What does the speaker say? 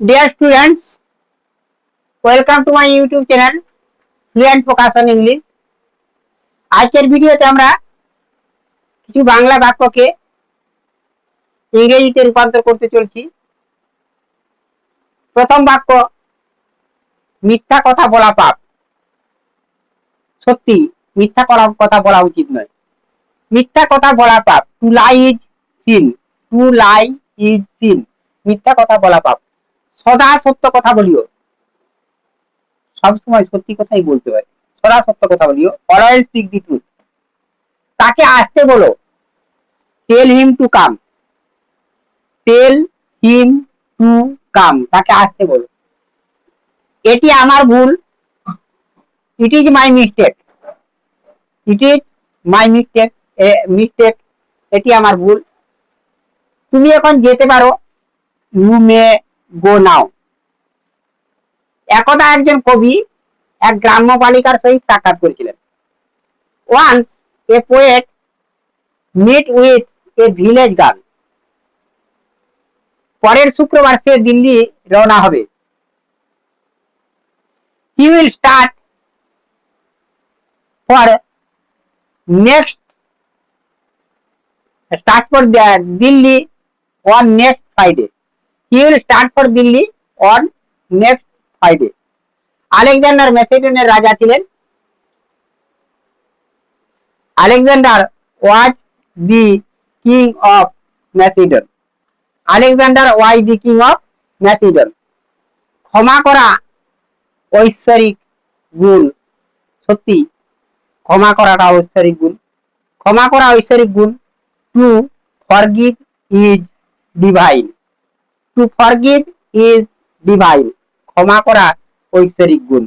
Dear students, welcome to my YouTube channel Fluent Focus on English. আজকের ভিডিওতে আমরা কিছু বাংলা বাক্যকে ইংরেজিতে রূপান্তর করতে চলছি। প্রথম বাক্য, মিথ্যা কথা বলা পাপ। সত্যি মিথ্যা কথা বলা উচিত নয়। মিথ্যা কথা বলা পাপ। To lie is seen. To lie is seen. মিথ্যা কথা বলা পাপ। সদা সত্য কথা বলিও। সবসময় সত্যি কথাই বলতে হয়। সদা সত্য কথা বলিও। Always speak the truth. তাকে আসতে বলো। Tell him to come. Tell him to come. তাকে আসতে বলো। এটি আমার ভুল। It is my mistake. It is my mistake. Mistake. এটি আমার ভুল। তুমি এখন যেতে পারো। You may go now. একদা একজন কবি এক গ্রাম্য বালিকার সহিত সাক্ষাৎ করেছিলেন। Once a poet meet with a village girl. পরের শুক্রবার সে দিল্লি রওনা হবে। He will start for Delhi on next Friday. He will start for Delhi on next Friday. Alexander ম্যাসেডনের রাজা ছিলেন। Alexander was the king of Macedon. Alexander was the king of Macedon. ক্ষমা করা ঐশ্বরিক গুণ। সত্যি ক্ষমা করাটা ঐশ্বরিক গুণ। ক্ষমা করা ঐশ্বরিক গুণ। Two forgive is divine. Two forgive is divine. ক্ষমা করা ঐশ্বরিক গুণ।